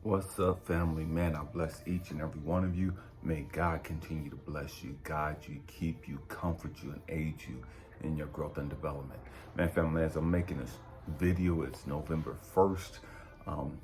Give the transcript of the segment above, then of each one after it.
What's up, family? Man, I bless each and every one of you. May God continue to bless you, guide you, keep you, comfort you, and aid you in your growth and development. Man, family, as I'm making this video, it's November 1st.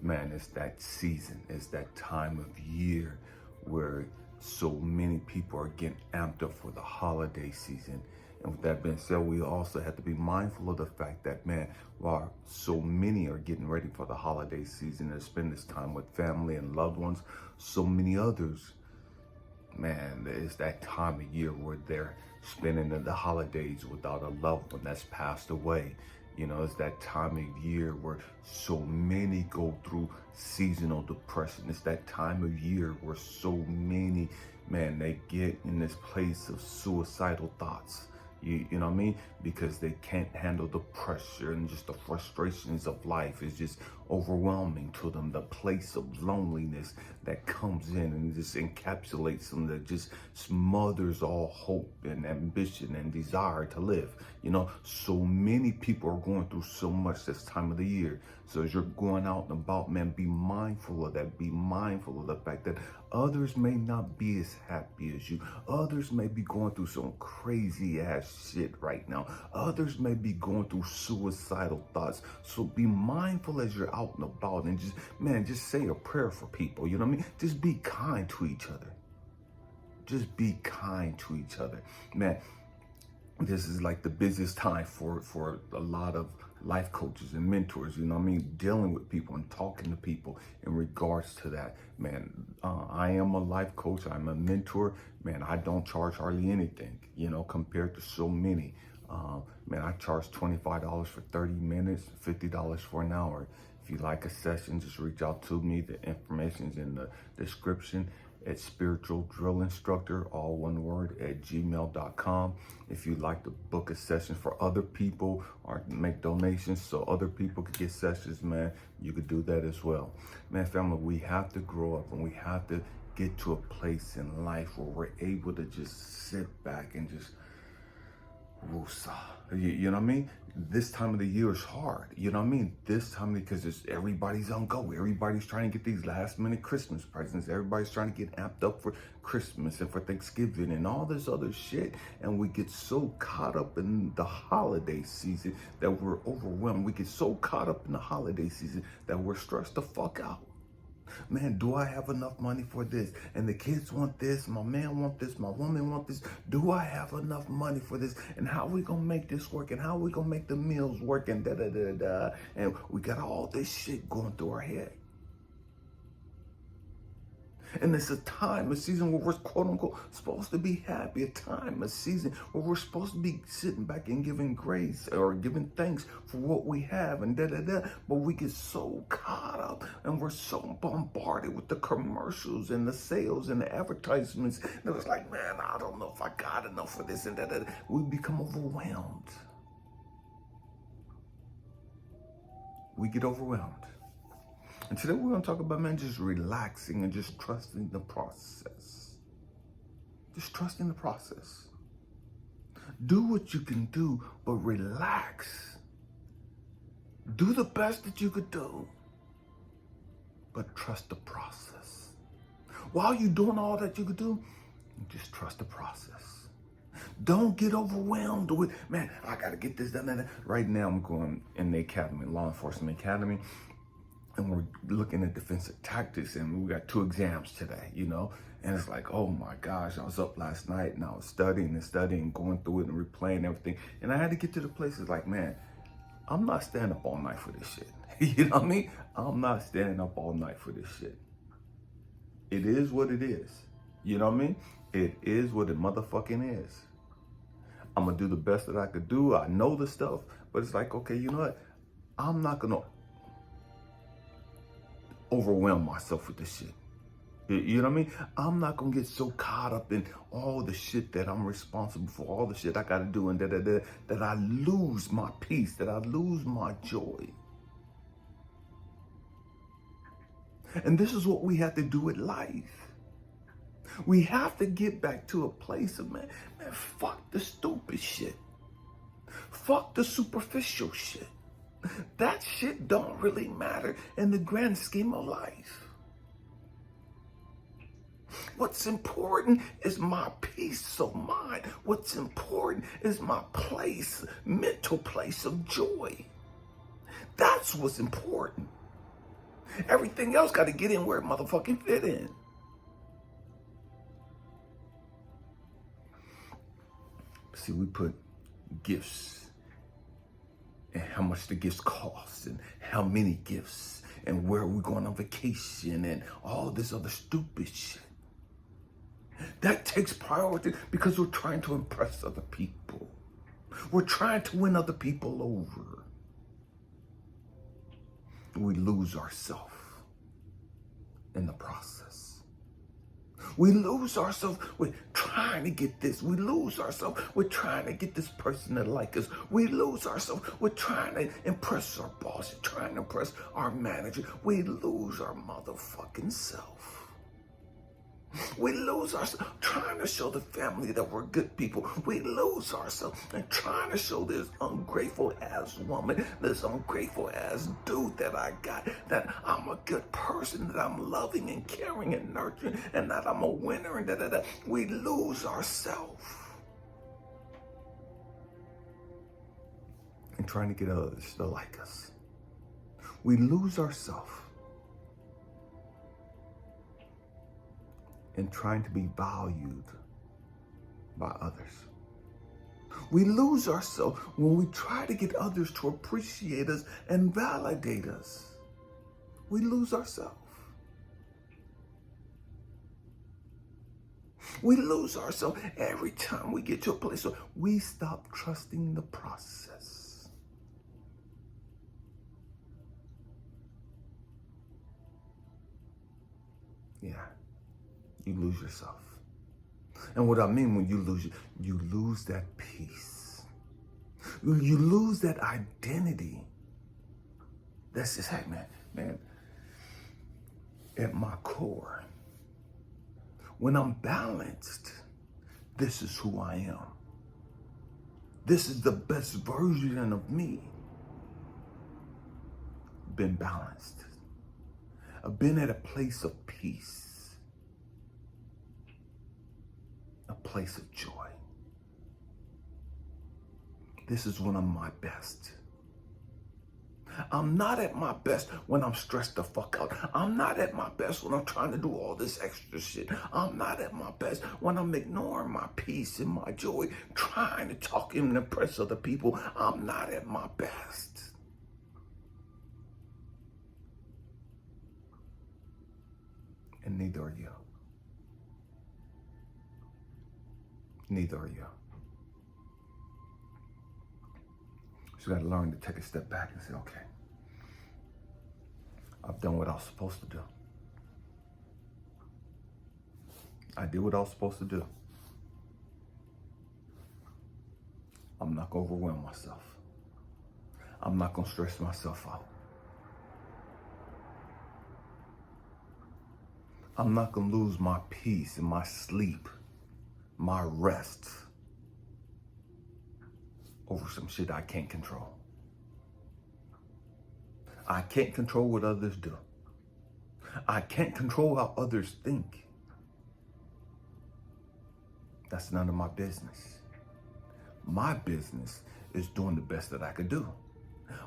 Man, it's that season, it's that time of year where so many people are getting amped up for the holiday season. And with that being said, we also have to be mindful of the fact that, man, while so many are getting ready for the holiday season and spend this time with family and loved ones, so many others, man, it's that time of year where they're spending the holidays without a loved one that's passed away. You know, it's that time of year where so many go through seasonal depression. It's that time of year where so many, man, they get in this place of suicidal thoughts. You know what I mean? Because they can't handle the pressure and just the frustrations of life is just overwhelming to them. The place of loneliness that comes in and just encapsulates them, that just smothers all hope and ambition and desire to live. You know, so many people are going through so much this time of the year. So as you're going out and about, man, be mindful of that. Be mindful of the fact that others may not be as happy as you. Others may be going through some crazy ass shit right now. Others may be going through suicidal thoughts. So be mindful as you're out and about and just, man, just say a prayer for people. You know what I mean? Just be kind to each other. Just be kind to each other. Man, this is like the busiest time for a lot of life coaches and mentors, you know what I mean, dealing with people and talking to people in regards to that. Man, I am a life coach, I'm a mentor. Man, I don't charge hardly anything, you know, compared to so many. Man, I charge $25 for 30 minutes, $50 for an hour. If you like a session, just reach out to me. The information's in the description at spiritualdrillinstructor, all one word, at gmail.com. If you'd like to book a session for other people or make donations so other people could get sessions, man, you could do that as well. Man, family, we have to grow up and we have to get to a place in life where we're able to just sit back and just woosah. You know what I mean? This time of the year is hard. You know what I mean? This time, because everybody's on go. Everybody's trying to get these last minute Christmas presents. Everybody's trying to get amped up for Christmas and for Thanksgiving and all this other shit. And we get so caught up in the holiday season that we're overwhelmed. We get so caught up in the holiday season that we're stressed the fuck out. Man, do I have enough money for this? And the kids want this, my man want this, my woman want this. Do I have enough money for this? And how are we gonna make this work? And how are we gonna make the meals work? And da-da-da-da. And we got all this shit going through our head. And it's a time, a season where we're quote unquote supposed to be happy, a time, a season where we're supposed to be sitting back and giving grace or giving thanks for what we have and da-da-da. But we get so caught up and we're so bombarded with the commercials and the sales and the advertisements. And it's like, man, I don't know if I got enough for this and da-da-da. We become overwhelmed. We get overwhelmed. And today we're going to talk about, man, just relaxing and just trusting the process. Just trusting the process. Do what you can do, but relax. Do the best that you could do, but trust the process. While you're doing all that you could do, just trust the process. Don't get overwhelmed with, man, I got to get this done. Right now I'm going in the academy, law enforcement academy. And we're looking at defensive tactics, and we got 2 exams today, you know? And it's like, oh my gosh, I was up last night and I was studying, going through it and replaying everything. And I had to get to the places like, man, I'm not staying up all night for this shit. You know what I mean? I'm not staying up all night for this shit. It is what it is. You know what I mean? It is what it motherfucking is. I'm gonna do the best that I could do. I know the stuff, but it's like, okay, you know what? I'm not gonna overwhelm myself with this shit. You know what I mean? I'm not gonna get so caught up in all the shit that I'm responsible for, all the shit I gotta do, and that I lose my peace, that I lose my joy. And this is what we have to do with life. We have to get back to a place of, man, fuck the stupid shit. Fuck the superficial shit. That shit don't really matter in the grand scheme of life. What's important is my peace of mind. What's important is my mental place of joy. That's what's important. Everything else got to get in where it motherfucking fit in. See, we put gifts and how much the gifts cost and how many gifts and where we're going on vacation and all this other stupid shit. That takes priority because we're trying to impress other people. We're trying to win other people over. We lose ourselves in the process. We lose ourselves with trying to get this. We lose ourselves with trying to get this person to like us. We lose ourselves with trying to impress our boss, trying to impress our manager. We lose our motherfucking self. We lose ourselves trying to show the family that we're good people. We lose ourselves and trying to show this ungrateful ass woman, this ungrateful ass dude that I got, that I'm a good person, that I'm loving and caring and nurturing, and that I'm a winner, and da. We lose ourselves and trying to get others to like us. We lose ourselves and trying to be valued by others. We lose ourselves when we try to get others to appreciate us and validate us. We lose ourselves. We lose ourselves every time we get to a place where we stop trusting the process. Yeah. You lose yourself. And what I mean when you lose that peace. You lose that identity. That's just, hey, man, at my core, when I'm balanced, this is who I am. This is the best version of me. Been balanced. I've been at a place of peace. A place of joy. This is when I'm my best. I'm not at my best when I'm stressed the fuck out. I'm not at my best when I'm trying to do all this extra shit. I'm not at my best when I'm ignoring my peace and my joy, trying to talk and impress other people. I'm not at my best. And neither are you. Neither are you. So you got to learn to take a step back and say, okay, I've done what I was supposed to do. I did what I was supposed to do. I'm not going to overwhelm myself. I'm not going to stress myself out. I'm not going to lose my peace and my sleep, my rest over some shit I can't control. I can't control what others do. I can't control how others think. That's none of my business. My business is doing the best that I could do.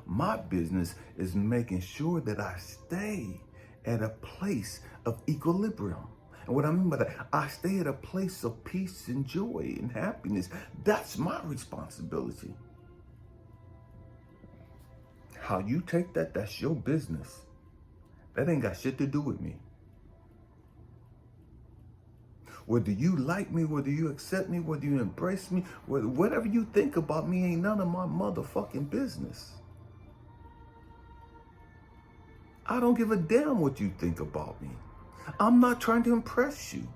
My business is making sure that I stay at a place of equilibrium. And what I mean by that, I stay at a place of peace and joy and happiness. That's my responsibility. How you take that, that's your business. That ain't got shit to do with me. Whether you like me, whether you accept me, whether you embrace me, whatever you think about me ain't none of my motherfucking business. I don't give a damn what you think about me. I'm not trying to impress you.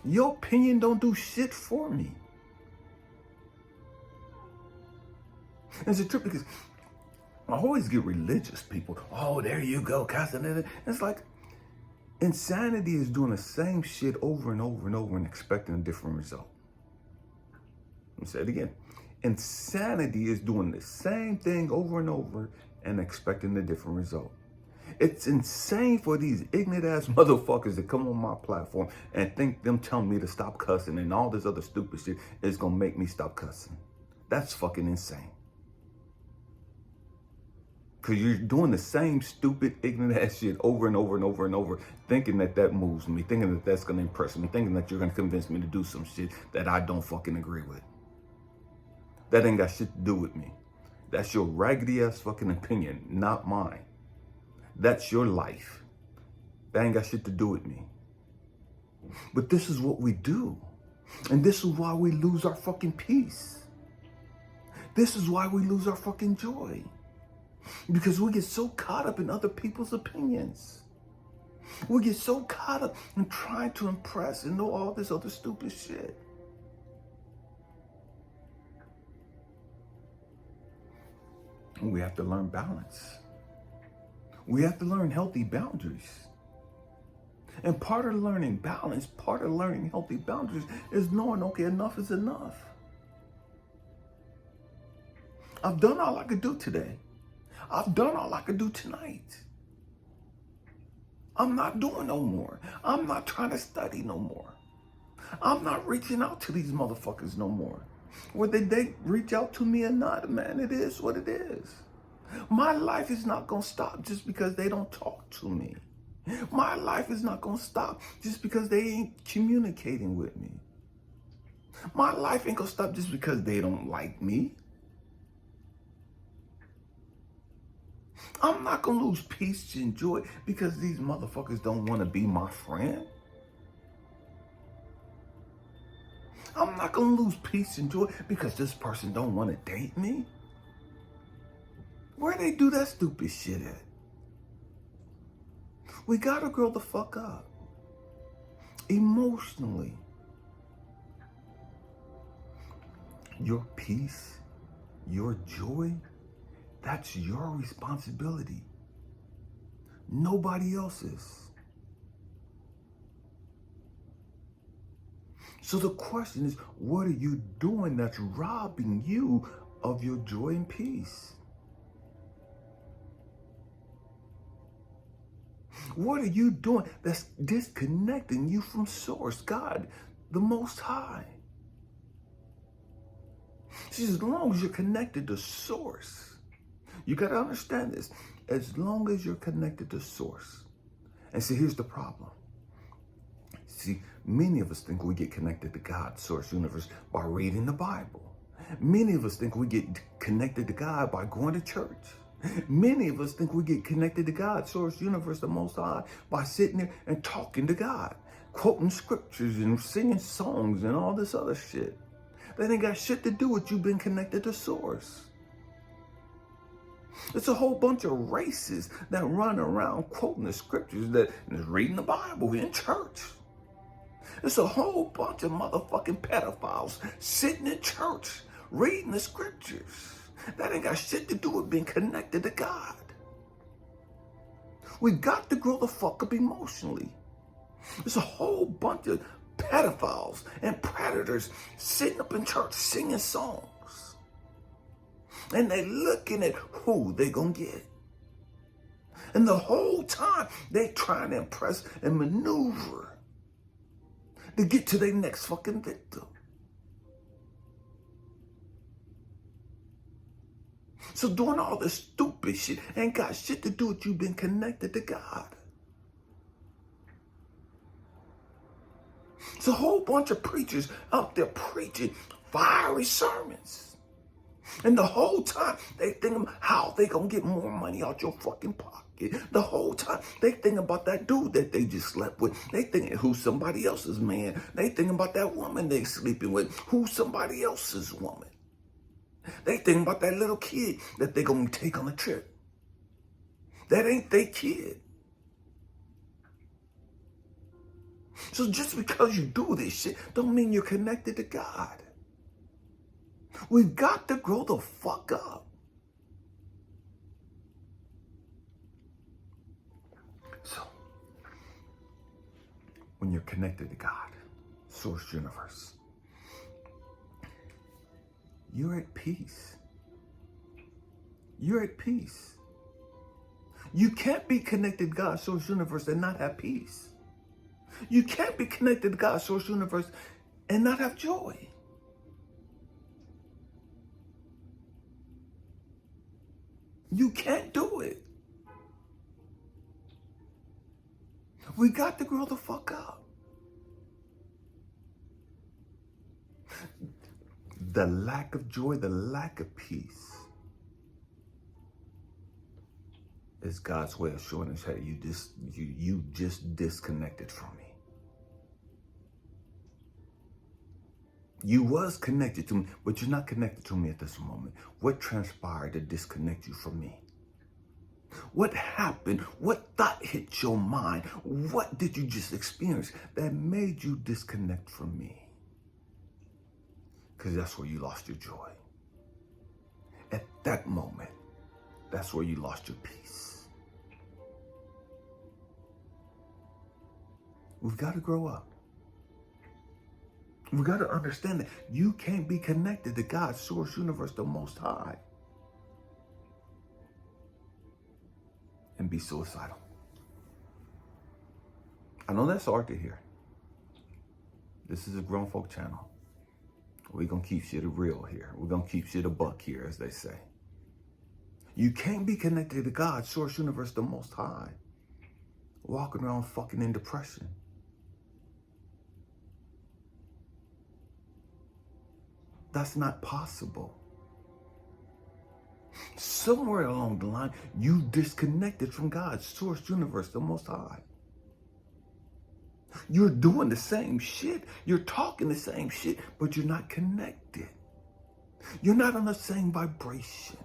Your opinion don't do shit for me. It's a trip because I always get religious people. Oh, there you go, Casanova. It's like insanity is doing the same shit over and over and over and expecting a different result. Let me say it again. Insanity is doing the same thing over and over and expecting a different result. It's insane for these ignorant ass motherfuckers to come on my platform and think them telling me to stop cussing and all this other stupid shit is gonna make me stop cussing. That's fucking insane. Because you're doing the same stupid, ignorant ass shit over and over and over and over, thinking that that moves me, thinking that that's going to impress me, thinking that you're going to convince me to do some shit that I don't fucking agree with. That ain't got shit to do with me. That's your raggedy ass fucking opinion, not mine. That's your life. That ain't got shit to do with me. But this is what we do. And this is why we lose our fucking peace. This is why we lose our fucking joy. Because we get so caught up in other people's opinions. We get so caught up in trying to impress and know all this other stupid shit. And we have to learn balance. We have to learn healthy boundaries. And part of learning balance, part of learning healthy boundaries is knowing, okay, enough is enough. I've done all I could do today. I've done all I could do tonight. I'm not doing no more. I'm not trying to study no more. I'm not reaching out to these motherfuckers no more. Whether they reach out to me or not, man, it is what it is. My life is not going to stop just because they don't talk to me. My life is not going to stop just because they ain't communicating with me. My life ain't going to stop just because they don't like me. I'm not going to lose peace and joy because these motherfuckers don't want to be my friend. I'm not going to lose peace and joy because this person don't want to date me. Where they do that stupid shit at? We got to grow the fuck up. Emotionally. Your peace, your joy, that's your responsibility. Nobody else's. So the question is, what are you doing that's robbing you of your joy and peace? What are you doing that's disconnecting you from Source, God, the Most High? See, as long as you're connected to Source, you got to understand this. As long as you're connected to Source. And see, here's the problem. See, many of us think we get connected to God, Source, Universe, by reading the Bible. Many of us think we get connected to God by going to church. Many of us think we get connected to God, Source, Universe, the Most High, by sitting there and talking to God, quoting scriptures and singing songs and all this other shit. That ain't got shit to do with you being connected to Source. It's a whole bunch of racists that run around quoting the scriptures that is reading the Bible in church. It's a whole bunch of motherfucking pedophiles sitting in church reading the scriptures. That ain't got shit to do with being connected to God. We got to grow the fuck up emotionally. There's a whole bunch of pedophiles and predators sitting up in church singing songs. And they looking at who they gonna get. And the whole time they trying to impress and maneuver to get to their next fucking victim. So doing all this stupid shit ain't got shit to do with you being connected to God. It's a whole bunch of preachers out there preaching fiery sermons. And the whole time they thinking how they gonna get more money out your fucking pocket. The whole time they thinking about that dude that they just slept with. They thinking who's somebody else's man. They thinking about that woman they sleeping with. Who's somebody else's woman. They thinking about that little kid that they gonna take on a trip. That ain't their kid. So just because you do this shit don't mean you're connected to God. We've got to grow the fuck up. So, when you're connected to God, Source, Universe, you're at peace. You're at peace. You can't be connected to God's source universe and not have peace. You can't be connected to God's source universe and not have joy. You can't do it. We got to grow the fuck up. The lack of joy, the lack of peace is God's way of showing us, hey, you just disconnected from me. You was connected to me, but you're not connected to me at this moment. What transpired to disconnect you from me? What happened? What thought hit your mind? What did you just experience that made you disconnect from me? Because that's where you lost your joy. At that moment, that's where you lost your peace. We've got to grow up. We've got to understand that you can't be connected to God's source universe, the Most High, and be suicidal. I know that's hard to hear. This is a grown folk channel. We're going to keep shit real here. We're going to keep shit a buck here, as they say. You can't be connected to God's source universe, the Most High, walking around fucking in depression. That's not possible. Somewhere along the line, you disconnected from God's source universe, the Most High. You're doing the same shit. You're talking the same shit, but you're not connected. You're not on the same vibration.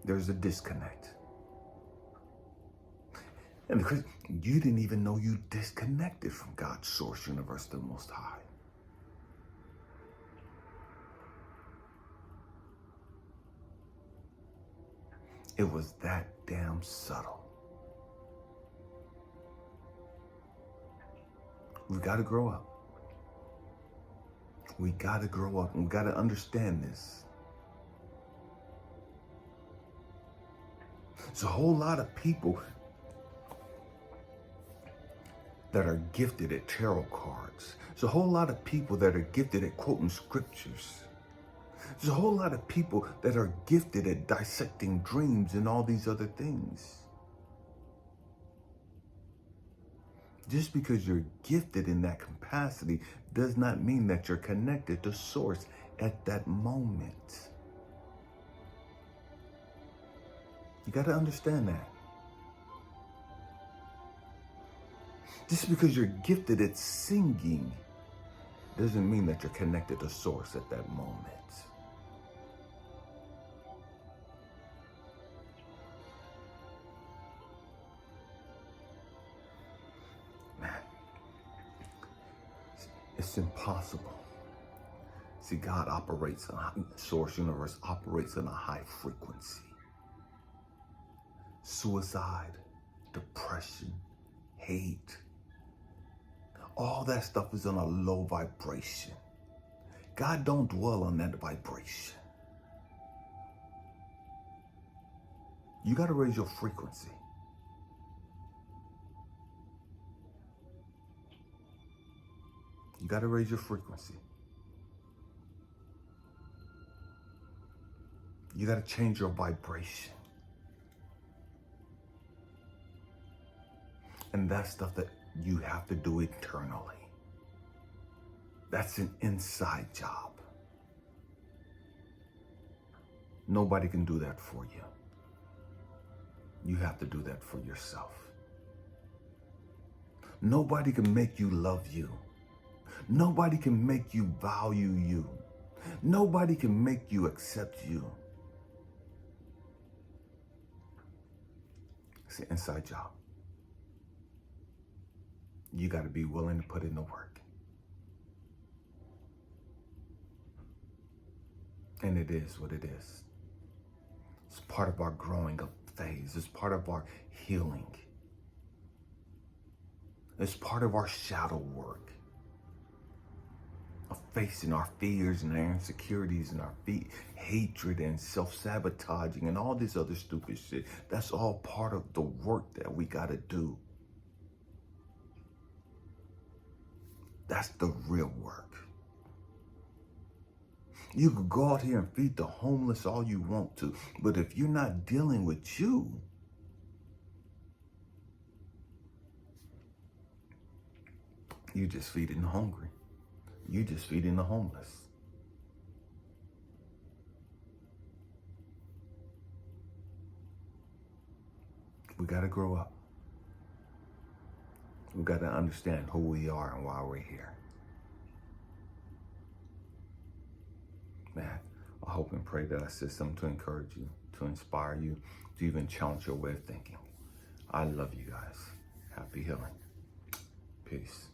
There's a disconnect. And because you didn't even know you disconnected from God's source universe, the Most High. It was that damn subtle. We've got to grow up. We got to grow up, and we got to understand this. There's a whole lot of people that are gifted at tarot cards. There's a whole lot of people that are gifted at quoting scriptures. There's a whole lot of people that are gifted at dissecting dreams and all these other things. Just because you're gifted in that capacity does not mean that you're connected to source at that moment. You got to understand that. Just because you're gifted at singing doesn't mean that you're connected to source at that moment. Man, it's impossible. See, God operates, source universe operates in a high frequency. Suicide, depression, hate, all that stuff is on a low vibration. God don't dwell on that vibration. You got to raise your frequency. You got to raise your frequency. You got to change your vibration. And that's stuff that you have to do internally. That's an inside job. Nobody can do that for you. You have to do that for yourself. Nobody can make you love you. Nobody can make you value you. Nobody can make you accept you. It's an inside job. You got to be willing to put in the work. And it is what it is. It's part of our growing up phase. It's part of our healing. It's part of our shadow work of facing our fears and our insecurities and our hatred and self-sabotaging and all this other stupid shit. That's all part of the work that we got to do. That's the real work. You could go out here and feed the homeless all you want to, but if you're not dealing with you, you're just feeding the hungry. You're just feeding the homeless. We got to grow up. We got to understand who we are and why we're here. Man, I hope and pray that I said something to encourage you, to inspire you, to even challenge your way of thinking. I love you guys. Happy healing. Peace.